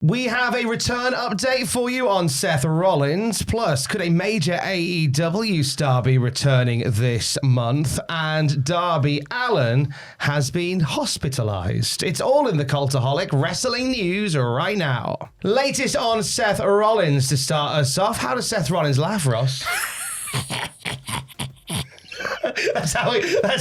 We have a return update for you on Seth Rollins. Plus, could a major AEW star be returning this month? And Darby Allin has been hospitalized. It's all in the Cultaholic Wrestling news right now. Latest on Seth Rollins to start us off. How does Seth Rollins laugh, Ross? That's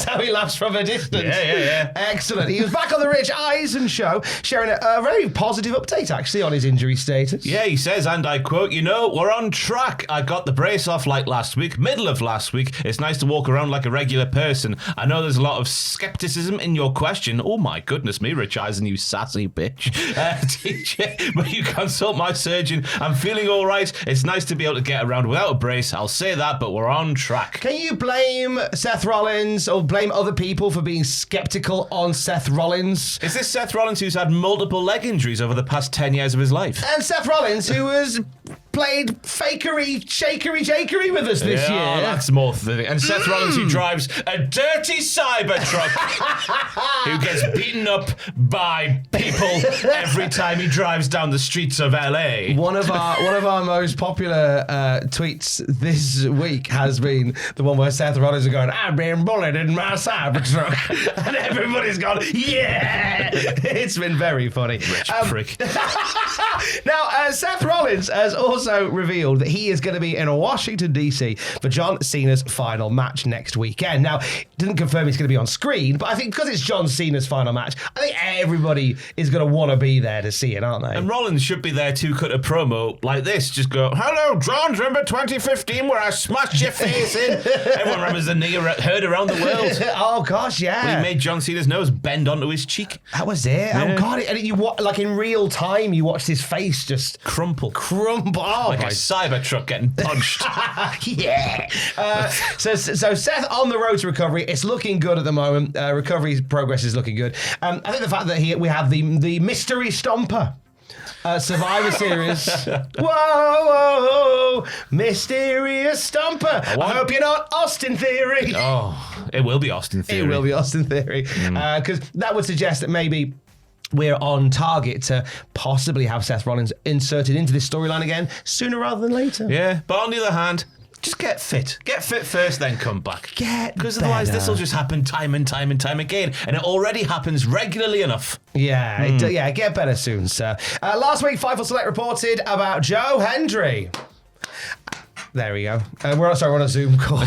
how he laughs from a distance. Yeah. Excellent. He was back on the Rich Eisen show, sharing a very positive update, actually, on his injury status. Yeah, he says, and I quote, we're on track. I got the brace off like last week, middle of last week. It's nice to walk around like a regular person. I know there's a lot of skepticism in your question. Oh, my goodness me, Rich Eisen, you sassy bitch. TJ, but you consult my surgeon. I'm feeling all right. It's nice to be able to get around without a brace. I'll say that, but we're on track. Can you blame Seth Rollins or blame other people for being skeptical on Seth Rollins? Is this Seth Rollins who's had multiple leg injuries over the past 10 years of his life? And Seth Rollins, who has played fakery, shakery, jakery with us this year. Oh, that's more thing. And Seth Rollins, who drives a dirty cyber truck, who gets beaten up by people every time he drives down the streets of LA. One of our most popular tweets this week has been the one where Seth Rollins is going, "I've been bullied in my cyber truck," and everybody's gone, "Yeah!" It's been very funny. Rich prick. Now, Seth Rollins has also revealed that he is going to be in Washington, D.C. for John Cena's final match next weekend. Now, he didn't confirm he's going to be on screen, but I think because it's John Cena's final match, I think everybody is going to want to be there to see it, aren't they? And Rollins should be there to cut a promo like this. Just go, "Hello, John, remember 2015 where I smashed your face in?" Everyone remembers the knee heard around the world. Oh, gosh, yeah. When he made John Cena's nose bend onto his cheek. That was it. Yeah. Oh, God. And you like in real time, you watched his face just crumple. Oh, like a cyber truck getting punched. Yeah. So Seth on the road to recovery. It's looking good at the moment. Recovery progress is looking good. I think the fact that we have the mystery stomper. Survivor Series. Whoa, mysterious stomper. I hope you're not Austin Theory. Oh, it will be Austin Theory. It will be Austin Theory. Because that would suggest that maybe we're on target to possibly have Seth Rollins inserted into this storyline again sooner rather than later. Yeah, but on the other hand, just get fit. Get fit first, then come back. Because otherwise this will just happen time and time and time again. And it already happens regularly enough. Yeah, get better soon, sir. Last week, Fightful Select reported about Joe Hendry. There we go. We're on a Zoom call.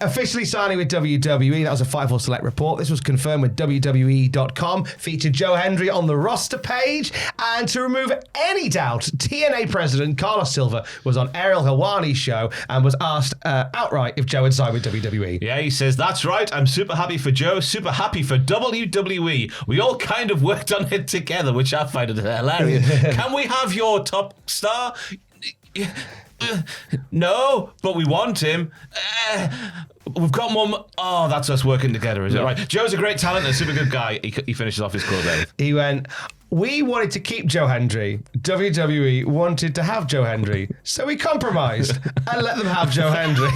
Officially signing with WWE. That was a Fightful Select report. This was confirmed with WWE.com. Featured Joe Hendry on the roster page. And to remove any doubt, TNA president Carlos Silva was on Ariel Helwani's show and was asked outright if Joe had signed with WWE. Yeah, he says, "That's right. I'm super happy for Joe, super happy for WWE. We all kind of worked on it together," which I find it hilarious. "Can we have your top star?" "No, but we want him. We've got more. Oh, that's us working together, is it? Right. Joe's a great talent and a super good guy." He finishes off his quote there. He went, "We wanted to keep Joe Hendry. WWE wanted to have Joe Hendry. So we compromised and let them have Joe Hendry."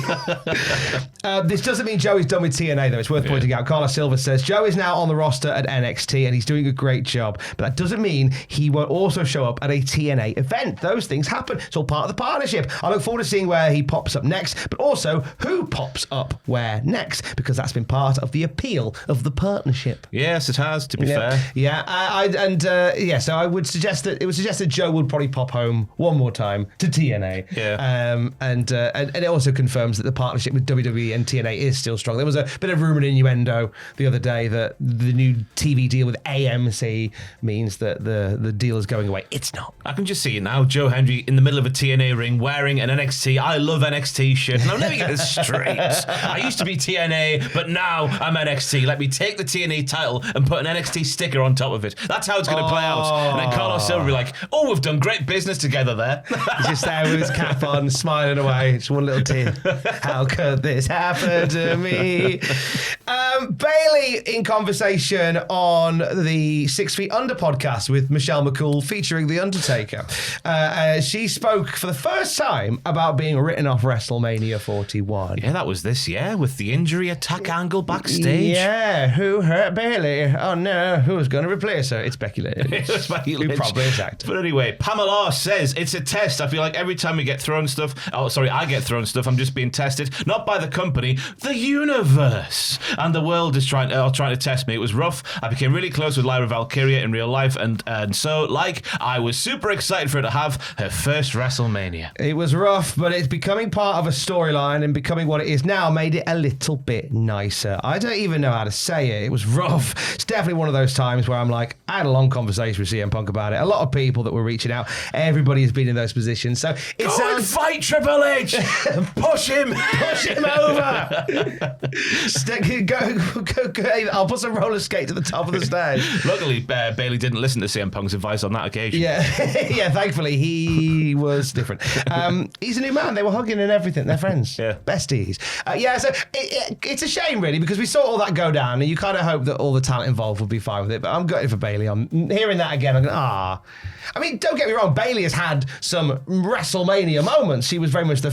This doesn't mean Joe is done with TNA, though. It's worth pointing out. Carlos Silva says Joe is now on the roster at NXT and he's doing a great job. But that doesn't mean he won't also show up at a TNA event. Those things happen. It's all part of the partnership. I look forward to seeing where he pops up next, but also who pops up where next, because that's been part of the appeal of the partnership. Yes, it has, to be fair. Yeah, so I would suggest that Joe would probably pop home one more time to TNA. Yeah. And it also confirms that the partnership with WWE and TNA is still strong. There was a bit of rumour and innuendo the other day that the new TV deal with AMC means that the deal is going away. It's not. I can just see it now. Joe Hendry in the middle of a TNA ring wearing an NXT I Love NXT shirt. Now, let me get this straight. I used to be TNA, but now I'm NXT. Let me take the TNA title and put an NXT sticker on top of it. That's how it's going to play out. And then Carlos Silva will be like, "Oh, we've done great business together there." He's just there with his cap on, smiling away. Just one little tear. How could this happen to me? Bayley in conversation on the 6 Feet Under podcast with Michelle McCool featuring The Undertaker. She spoke for the first time about being written off WrestleMania 41. Yeah, that was this year with the injury attack angle backstage. Yeah, who hurt Bayley? Oh no, who's going to replace her? It's Becky Lynch. It's Becky Lynch. Who probably attacked. But anyway, Pamela says it's a test. I feel like every time we get thrown stuff, I get thrown stuff, I'm just being tested, not by the company, the universe. And the world is trying to test me. It was rough. I became really close with Lyra Valkyria in real life, and so, I was super excited for her to have her first WrestleMania. It was rough, but it's becoming part of a storyline, and becoming what it is now made it a little bit nicer. I don't even know how to say it. It was rough. It's definitely one of those times where I'm like, I had a long conversation with CM Punk about it. A lot of people that were reaching out, everybody has been in those positions. So it Go and fight Triple H! Push him! Push him over! Go, I'll put some roller skate to the top of the stairs. Luckily, Bayley didn't listen to CM Punk's advice on that occasion. Yeah, yeah. Thankfully, he was different. He's a new man. They were hugging and everything. They're friends. Yeah, besties. So it's a shame, really, because we saw all that go down, and you kind of hope that all the talent involved would be fine with it. But I'm gutted for Bayley. I'm hearing that again. I'm going, I mean, don't get me wrong. Bayley has had some WrestleMania moments. She was very much the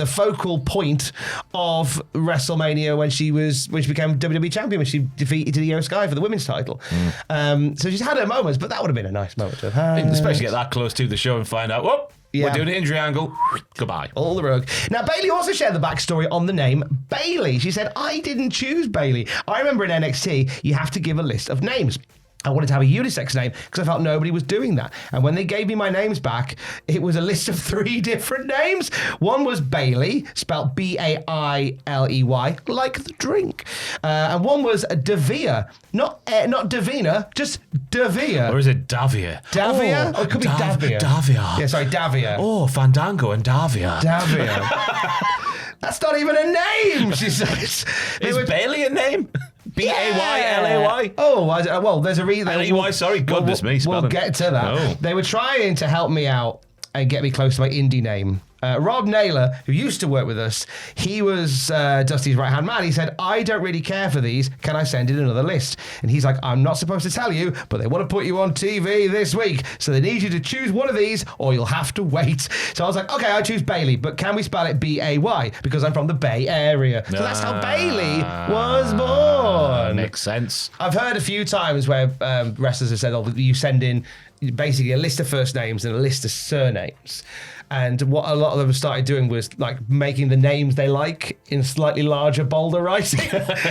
focal point of WrestleMania when she became WWE champion, when she defeated Io Sky for the women's title. So she's had her moments, but that would have been a nice moment to have had. Especially get that close to the show and find out, we're doing an injury angle. Goodbye. All the rug. Now, Bayley also shared the backstory on the name Bayley. She said, I didn't choose Bayley. I remember in NXT, you have to give a list of names. I wanted to have a unisex name because I felt nobody was doing that. And when they gave me my names back, it was a list of 3 different names. One was Bayley, spelled Bailey, like the drink. And one was Davia, not Davina, just Davia. Or is it Davia? Davia? Oh, it could be Davia. Davia. Yeah, sorry, Davia. Oh, Fandango and Davia. Davia. That's not even a name, she says. Is Bayley a name? Baylay? Oh, well, there's a reason. L-E-Y, sorry. Goodness me. We'll get to that. No. They were trying to help me out and get me close to my indie name. Rob Naylor, who used to work with us, he was Dusty's right-hand man. He said, I don't really care for these. Can I send in another list? And he's like, I'm not supposed to tell you, but they want to put you on TV this week. So they need you to choose one of these or you'll have to wait. So I was like, okay, I choose Bayley, but can we spell it B-A-Y? Because I'm from the Bay Area. So that's how Bayley was born. Makes sense. I've heard a few times where wrestlers have said, you send in basically a list of first names and a list of surnames. And what a lot of them started doing was making the names they like in slightly larger, bolder writing.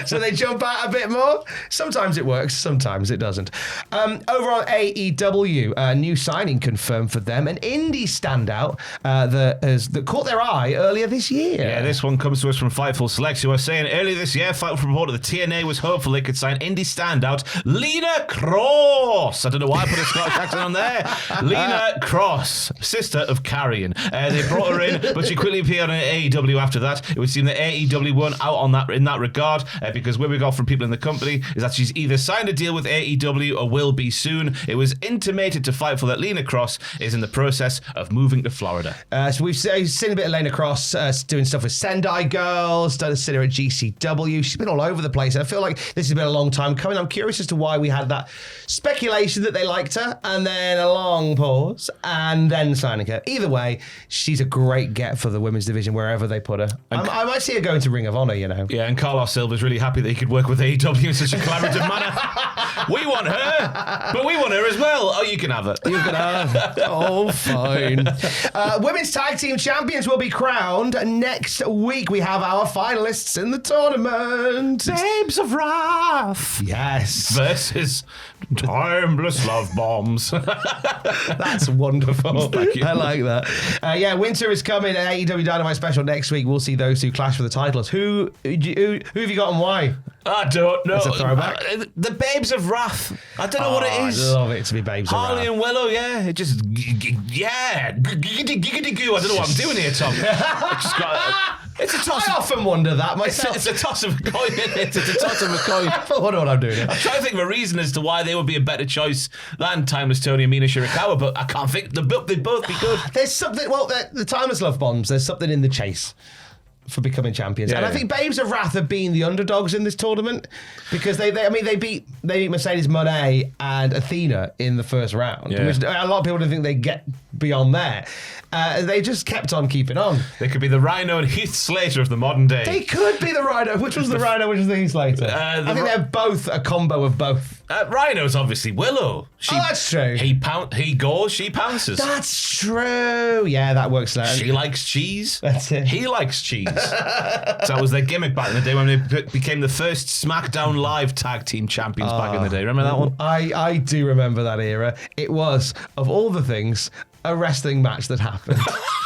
So they jump out a bit more. Sometimes it works, sometimes it doesn't. Over on AEW, a new signing confirmed for them. An indie standout that caught their eye earlier this year. Yeah, this one comes to us from Fightful Select, who are saying earlier this year, Fightful reported the TNA was hopeful they could sign indie standout Lena Cross. I don't know why I put a Scottish accent on there. Lena Cross, sister of Carrion. They brought her in, but she quickly appeared on AEW after that. It would seem that AEW weren't out on that in that regard, because where we got from people in the company is that she's either signed a deal with AEW or will be soon. It was intimated to Fightful that Lena Cross is in the process of moving to Florida. So we've seen a bit of Lena Cross doing stuff with Sendai Girls, done a sitter at GCW. She's been all over the place. I feel like this has been a long time coming. I'm curious as to why we had that speculation that they liked her, and then a long pause, and then signing her. Either way, she's a great get for the women's division wherever they put her. I might see her going to Ring of Honor, you know. Yeah, and Carlos Silva's really happy that he could work with AEW in such a collaborative manner. We want her, but we want her as well. Oh, you can have it. You can have it. Oh, fine. Women's Tag Team Champions will be crowned next week. We have our finalists in the tournament. Babes of Wrath. Yes. Versus Timeless Love Bombs. That's wonderful. Thank you. I like that. Winter is coming. AEW Dynamite special next week. We'll see those two clash for the titles. Who have you got and why? I don't know. That's a throwback. The Babes of Wrath. I don't know what it is. I love it to be Babes Harley of Wrath. and Willow, yeah. It just, giggity-goo. I don't know what I'm doing here, Tom. It's a toss. I often wonder that myself. It's a toss of a coin, isn't it? It's a toss of a coin. I wonder what I'm doing here. I'm trying to think of a reason as to why they would be a better choice than Timeless Tony and Mina Shirakawa, but I can't think. They'd both be good. There's something, the Timeless Love Bombs, there's something in the chase. for becoming champions. Yeah, and I think Babes of Wrath have been the underdogs in this tournament because they beat Mercedes Moné and Athena in the first round, which a lot of people don't think they get beyond there. They just kept on keeping on. They could be the Rhino and Heath Slater of the modern day. They could be the Rhino. Which was the Rhino? Which was the Heath Slater? I think they're both a combo of both. Rhino's obviously Willow. That's true. He goes, she pounces. That's true. Yeah, that works there. She likes cheese. That's it. He likes cheese. So that was their gimmick back in the day when they became the first SmackDown Live tag team champions back in the day. Remember that one? I do remember that era. It was, of all the things, a wrestling match that happened.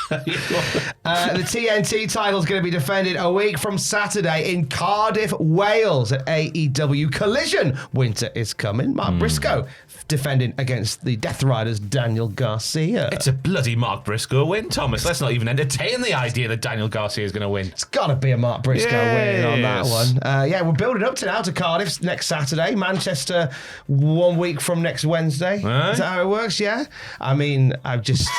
The TNT title is going to be defended a week from Saturday in Cardiff, Wales at AEW Collision. Winter is coming. Mark Briscoe defending against the Death Riders, Daniel Garcia. It's a bloody Mark Briscoe win, Thomas. Let's not even entertain the idea that Daniel Garcia is going to win. It's got to be a Mark Briscoe win on that one. We're building up to now to Cardiff next Saturday. Manchester 1 week from next Wednesday. Is that how it works? Yeah. I mean, I've just...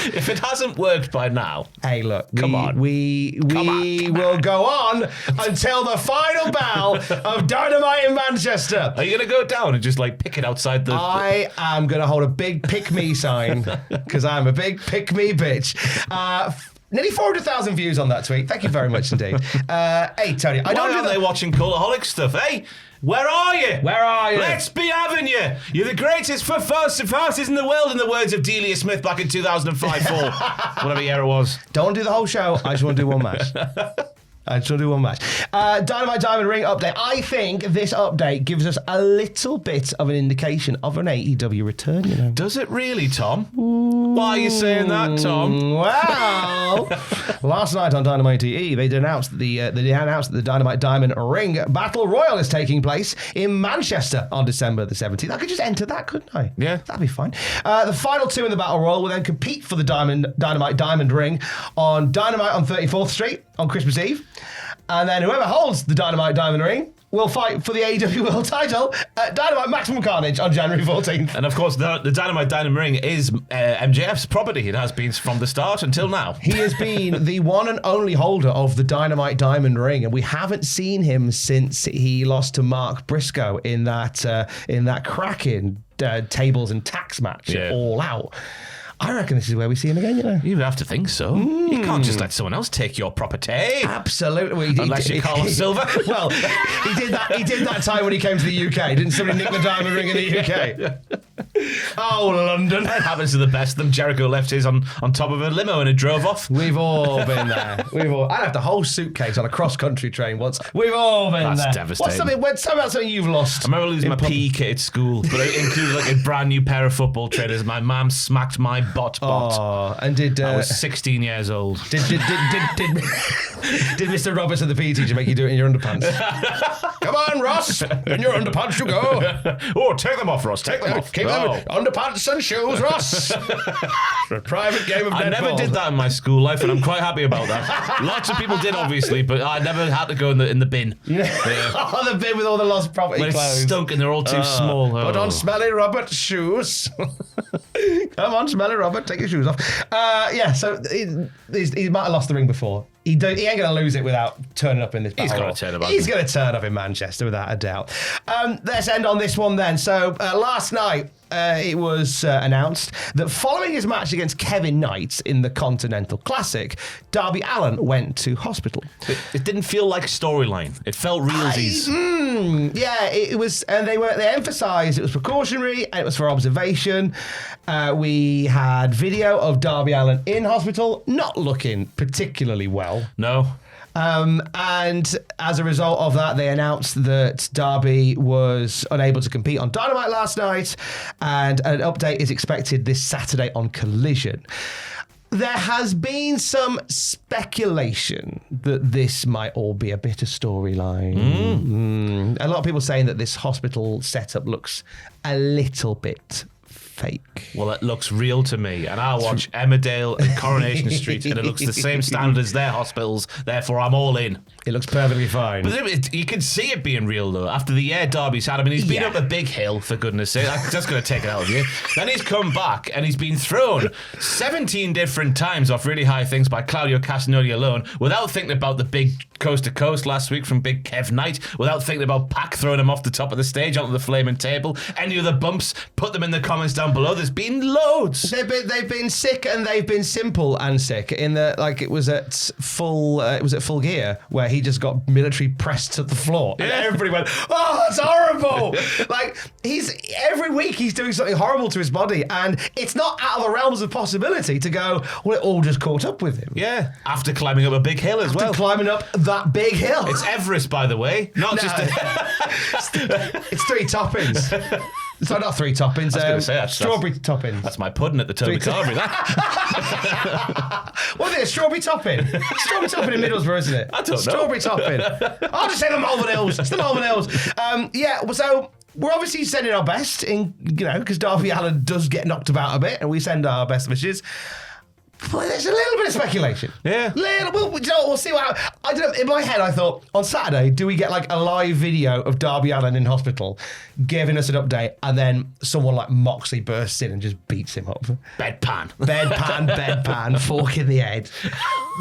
If it hasn't worked by now, hey, look, we will go on until the final bell of Dynamite in Manchester. Are you going to go down and just like pick it outside the... I am going to hold a big pick me sign because I'm a big pick me bitch. Nearly 400,000 views on that tweet. Thank you very much indeed. Hey, Tony, Why aren't they watching Cultaholic stuff, eh? Where are you? Where are you? Let's be having you. You're the greatest for fastest in the world, in the words of Delia Smith back in 2005-4. Whatever year it was. Don't do the whole show. I just want to do one match. Dynamite Diamond Ring update. I think this update gives us a little bit of an indication of an AEW return, you know. Does it really, Tom? Why are you saying that, Tom? Well, last night on Dynamite EE, they announced that the Dynamite Diamond Ring Battle Royal is taking place in Manchester on December the 17th. I could just enter that, couldn't I? Yeah. That'd be fine. The final two in the Battle Royal will then compete for the Dynamite Diamond Ring on Dynamite on 34th Street on Christmas Eve. And then whoever holds the Dynamite Diamond Ring will fight for the AEW World title at Dynamite Maximum Carnage on January 14th. And of course, the Dynamite Diamond Ring is MJF's property. It has been from the start until now. He has been the one and only holder of the Dynamite Diamond Ring, and we haven't seen him since he lost to Mark Briscoe in that cracking tables and tax match at All Out. I reckon this is where we see him again, you know. You would have to think so. You can't just let someone else take your property. Absolutely. Unless you're Carl Silver. Well, he did that time when he came to the UK. Didn't somebody nick the diamond ring in the UK? Oh, London. That happens to the best of them. Jericho left his on top of a limo and it drove off. We've all been there. I left a whole suitcase on a cross-country train once. We've all been there. That's devastating. What's something you've lost? I remember losing my PE kit at school, but it included like a brand new pair of football trainers. My mum smacked my bot. Oh, and I was 16 years old. Did Mr. Roberts and the PE teacher make you do it in your underpants? Come on, Ross. In your underpants you go. Oh, take them off, Ross. Take them off. Keep them underpants and shoes, Ross. For a private game of netball. I never did that in my school life, and I'm quite happy about that. Lots of people did, obviously, but I never had to go in the bin. Oh, the bin with all the lost property when clothes. It stunk and they're all too small. Put on Smelly Robert's shoes. Come on, Smelly Robert, take your shoes off. So he might have lost the ring before. He ain't going to lose it without turning up in this battle. He's going to turn up in Manchester without a doubt. Let's end on this one then. So last night, it was announced that following his match against Kevin Knight in the Continental Classic, Darby Allin went to hospital. It didn't feel like a storyline. It felt realsies. It was, and they emphasised it was precautionary and it was for observation. We had video of Darby Allin in hospital, not looking particularly well. No. And as a result of that, they announced that Darby was unable to compete on Dynamite last night, and an update is expected this Saturday on Collision. There has been some speculation that this might all be a bit of storyline. A lot of people saying that this hospital setup looks a little bit fake. Well, it looks real to me, and I watch Emmerdale and Coronation Street, and it looks the same standard as their hospitals. Therefore, I'm all in. It looks perfectly fine. But you can see it being real, though. After the year Darby's had, I mean, he's been up a big hill, for goodness sake. That's going to take it out of you. Then he's come back, and he's been thrown 17 different times off really high things by Claudio Castagnoli alone, without thinking about the big coast-to-coast last week from Big Kev Knight, without thinking about Pac throwing him off the top of the stage onto the flaming table. Any other bumps, put them in the comments down below. There's been loads. They've been sick, and they've been simple and sick. In the it was at Full Gear where he just got military pressed to the floor, and everybody went, "Oh, that's horrible!" Every week he's doing something horrible to his body, and it's not out of the realms of possibility to go, "Well, it all just caught up with him." Yeah, after climbing up a big hill as well. Climbing up that big hill. It's Everest, by the way, not just. It's 3 toppings. So not 3 toppings. Strawberry toppings. That's my pudding at the Toby Carvery. What is it? A strawberry topping? Strawberry topping in Middlesbrough, isn't it? I don't know. Strawberry topping. I'll just say the Malvern Hills. It's the Malvern Hills. So we're obviously sending our best because Darby Allin does get knocked about a bit, and we send our best wishes. Well, there's a little bit of speculation. Yeah. We'll see what happens. I don't know. In my head, I thought, on Saturday, do we get a live video of Darby Allin in hospital giving us an update, and then someone like Moxley bursts in and just beats him up? Bedpan, fork in the head.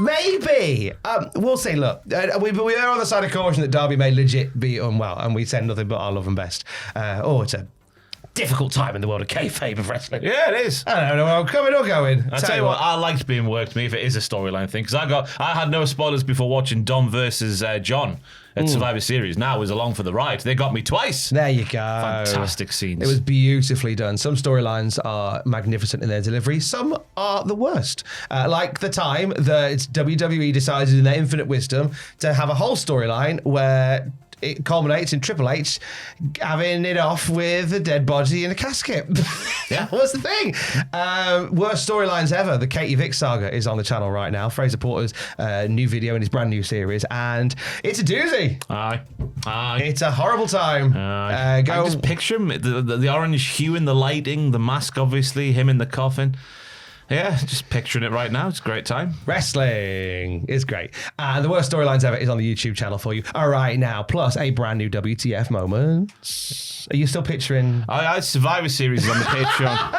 Maybe. We'll see. Look, we are on the side of caution that Darby may legit be unwell, and we send nothing but our love and best. It's a difficult time in the world of kayfabe of wrestling. Yeah, it is. I don't know, coming or going. I'll tell you what, I liked being worked me if it is a storyline thing, because I had no spoilers before watching Dom versus John at Survivor Series. Now I was along for the ride. They got me twice. There you go. Fantastic scenes. It was beautifully done. Some storylines are magnificent in their delivery. Some are the worst. Like the time that WWE decided in their infinite wisdom to have a whole storyline where it culminates in Triple H having it off with a dead body in a casket. Yeah. What's the thing? Worst storylines ever. The Katie Vick saga is on the channel right now. Fraser Porter's new video in his brand new series, and it's a doozy. Aye. It's a horrible time. I just picture him, the orange hue in the lighting, the mask, obviously, him in the coffin. Yeah, just picturing it right now. It's a great time. Wrestling is great. And the worst storylines ever is on the YouTube channel for you right now. Plus a brand new WTF moment. Are you still picturing? Survivor Series is on the Patreon.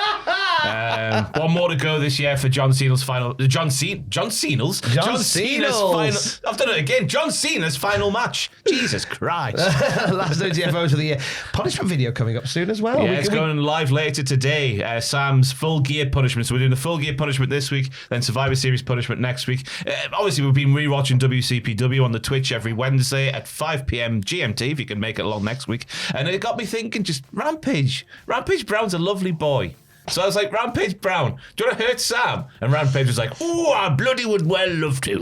One more to go this year for John Cena's final. John Cena's final. I've done it again. John Cena's final match. Jesus Christ! Last WTFOs of the year. Punishment video coming up soon as well. Yeah, it's going live later today. Sam's full gear punishment. So we're doing the full gear punishment this week, then Survivor Series punishment next week. Obviously, we've been rewatching WCPW on the Twitch every Wednesday at 5 p.m. GMT. If you can make it along next week, and it got me thinking. Just Rampage. Rampage Brown's a lovely boy. So I was like, Rampage Brown, do you want to hurt Sam? And Rampage was like, ooh, I bloody would well love to.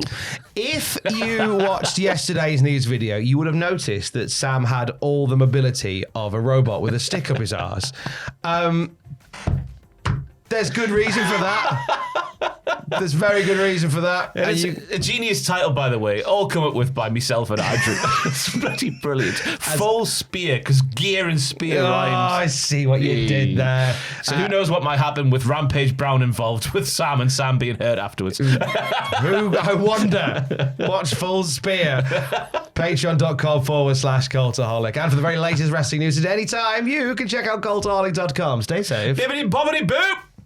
If you watched yesterday's news video, you would have noticed that Sam had all the mobility of a robot with a stick up his arse. There's good reason for that. There's very good reason for that. And it's a genius title, by the way, all come up with by myself and Andrew. It's bloody brilliant. Full spear, because gear and spear rhymes. I see what you did there. So who knows what might happen with Rampage Brown involved with Sam and Sam being hurt afterwards. I wonder. Watch Full Spear. Patreon.com/Cultaholic. And for the very latest wrestling news at any time, you can check out Cultaholic.com. Stay safe. Bibbidi bobbidi boop.